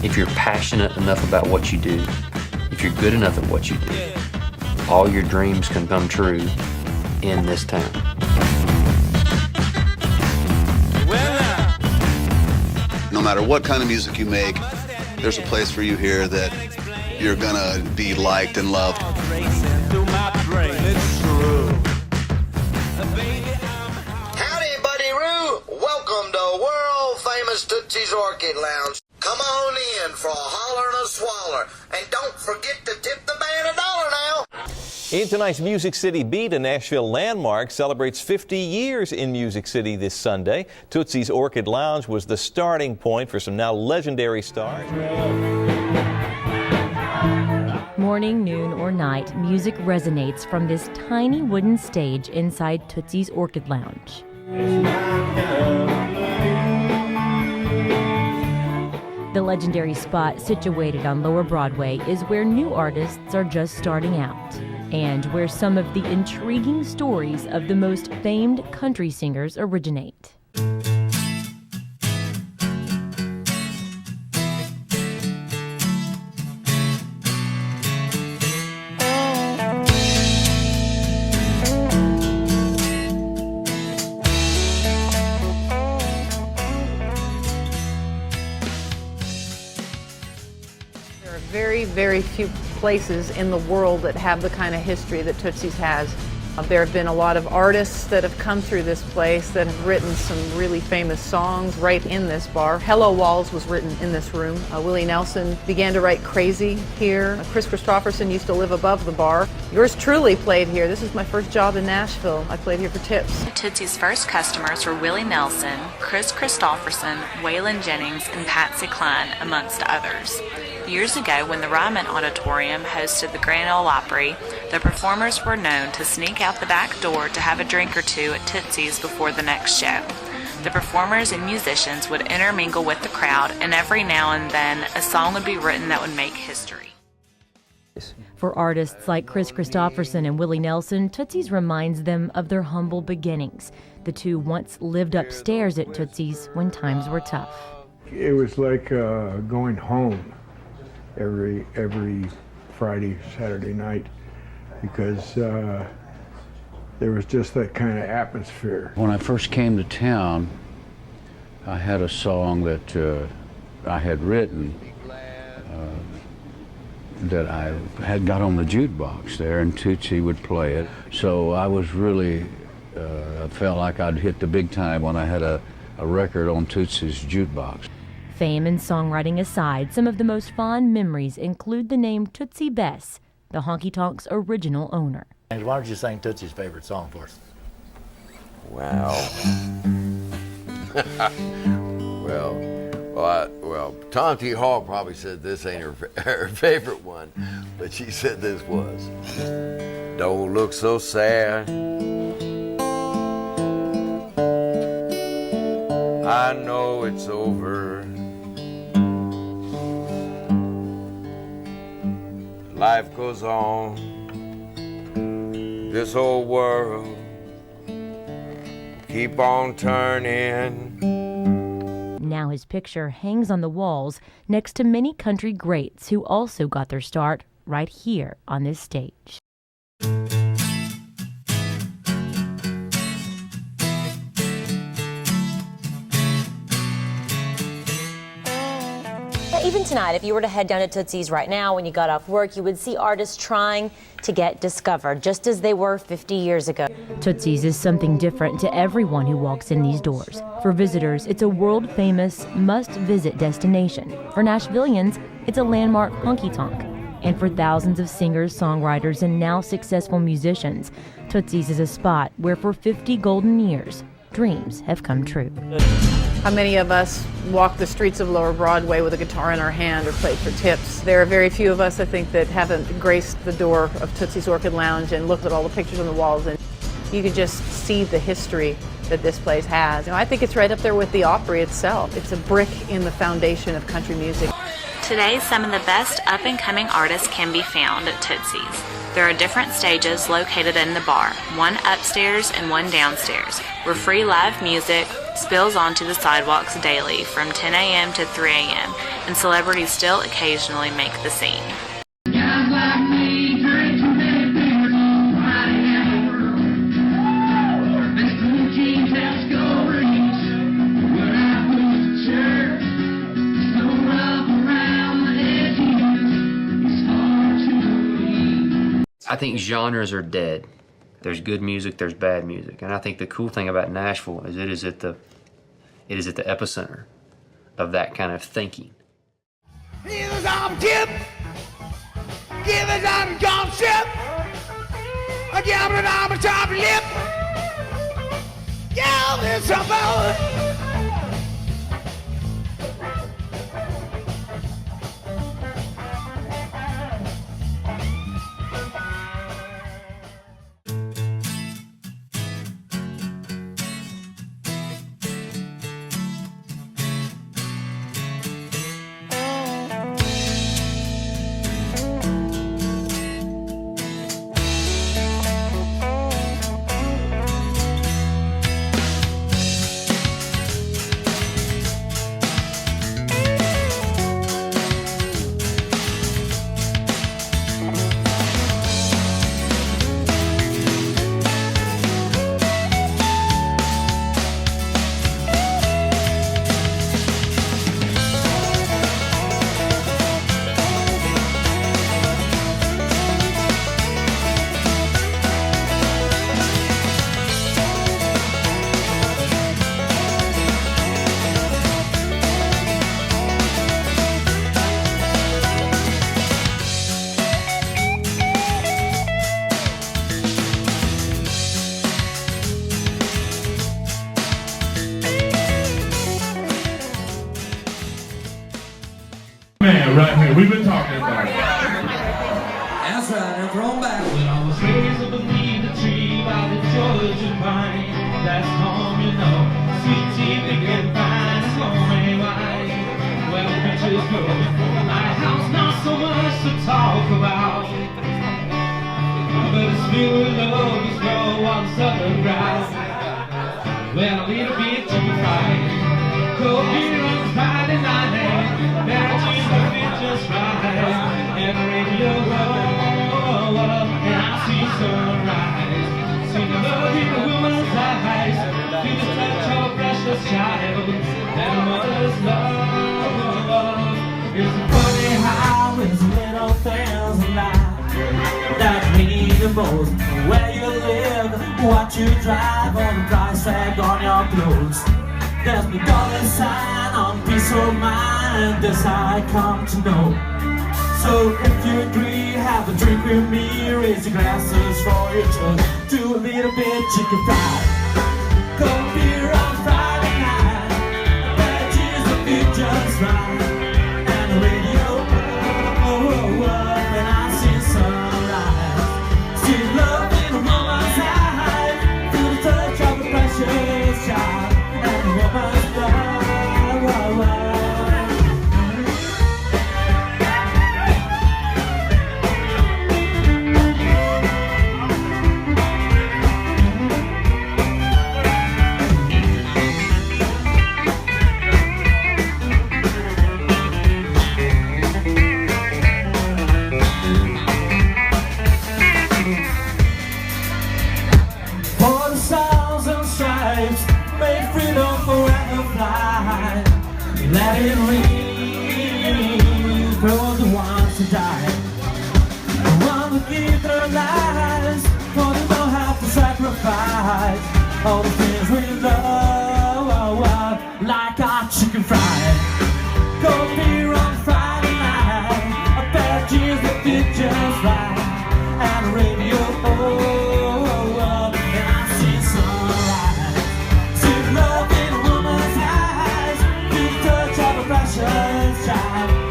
If you're passionate enough about what you do, if you're good enough at what you do, all your dreams can come true in this town. No matter what kind of music you make, there's a place for you here that you're gonna be liked and loved. Howdy, Buddy-roo. Welcome to world-famous Tootsie's Orchid Lounge. Come on in for a holler and a swaller. And don't forget to tip the band $1 now. In tonight's Music City Beat, a Nashville landmark celebrates 50 years in Music City this Sunday. Tootsie's Orchid Lounge was the starting point for some now legendary stars. Morning, noon, or night, music resonates from this tiny wooden stage inside Tootsie's Orchid Lounge. The legendary spot situated on Lower Broadway is where new artists are just starting out, and where some of the intriguing stories of the most famed country singers originate. Very few places in the world that have the kind of history that Tootsie's has. There have been a lot of artists that have come through this place that have written some really famous songs right in this bar. Hello Walls was written in this room. Willie Nelson began to write Crazy here. Kris Kristofferson used to live above the bar. Yours truly played here. This is my first job in Nashville. I played here for tips. Tootsie's first customers were Willie Nelson, Kris Kristofferson, Waylon Jennings, and Patsy Cline, amongst others. Years ago, when the Ryman Auditorium hosted the Grand Ole Opry, the performers were known to sneak out the back door to have a drink or two at Tootsie's before the next show. The performers and musicians would intermingle with the crowd, and every now and then a song would be written that would make history. For artists like Kris Kristofferson and Willie Nelson, Tootsie's reminds them of their humble beginnings. The two once lived upstairs at Tootsie's when times were tough. It was like going home every Friday, Saturday night, because there was just that kind of atmosphere. When I first came to town, I had a song that I had written that I had got on the jukebox there, and Tootsie would play it. So I was really, I felt like I'd hit the big time when I had a record on Tootsie's jukebox. Fame and songwriting aside, some of the most fond memories include the name Tootsie Bess, the Honky Tonk's original owner. Why don't you sing Tootsie's favorite song for us? Wow. Well, Tom T. Hall probably said this ain't her favorite one, but she said this was. Don't look so sad. I know it's over. Life goes on. This whole world keep on turning. Now his picture hangs on the walls next to many country greats who also got their start right here on this stage. Even tonight, if you were to head down to Tootsie's right now when you got off work, you would see artists trying to get discovered, just as they were 50 years ago. Tootsie's is something different to everyone who walks in these doors. For visitors, it's a world-famous, must-visit destination. For Nashvillians, it's a landmark honky-tonk. And for thousands of singers, songwriters, and now successful musicians, Tootsie's is a spot where for 50 golden years, dreams have come true. How many of us walk the streets of Lower Broadway with a guitar in our hand or play for tips? There are very few of us, I think, that haven't graced the door of Tootsie's Orchid Lounge and looked at all the pictures on the walls, and you can just see the history that this place has. I think it's right up there with the Opry itself. It's a brick in the foundation of country music. Today, some of the best up-and-coming artists can be found at Tootsie's. There are different stages located in the bar, one upstairs and one downstairs, where free live music spills onto the sidewalks daily from 10 a.m. to 3 a.m., and celebrities still occasionally make the scene. I think genres are dead. There's good music, there's bad music. And I think the cool thing about Nashville is it is at the epicenter of that kind of thinking. Give us on tip, give us on gone ship, a gambling on the top lip, give us some more. Man, right here, we've been talking about it. That's right, and thrown back. When I was raised beneath the tree by the Georgia pine, that's home, you know. Sweet tea, they get fine, it's lonely white. Well, the pictures go. My house, not so much to talk about, but it's filled with love, it's grow on southern ground. Well, a little bit too fight. Cold beer on Friday night, that jeans that fit just right, and the radio roll up, and I see sunrise. See the love in a woman's eyes, feel the touch of a precious child, and a mother's love. It's funny how it's little things in life that mean the most. Where you live, what you drive, or the price tag on your clothes. There's the dollar sign on peace of mind, this I come to know. So if you agree, have a drink with me, raise your glasses for your toast. Do a little bit chicken fried, cold beer on Friday night, veggies that fit just right, and the radio up, and I see sunrise. See love in a woman's eyes, feel the touch of a precious child. For the stars and stripes, may freedom forever fly. Let it ring for the ones who died, the ones who give their lives, for they don't have to sacrifice all the things we love, like our chicken fried. Cold beer on Friday night, a pair of jeans that fit just right, and a radio up, and I see sunrise. See love in a woman's eyes, feel the touch of a precious child.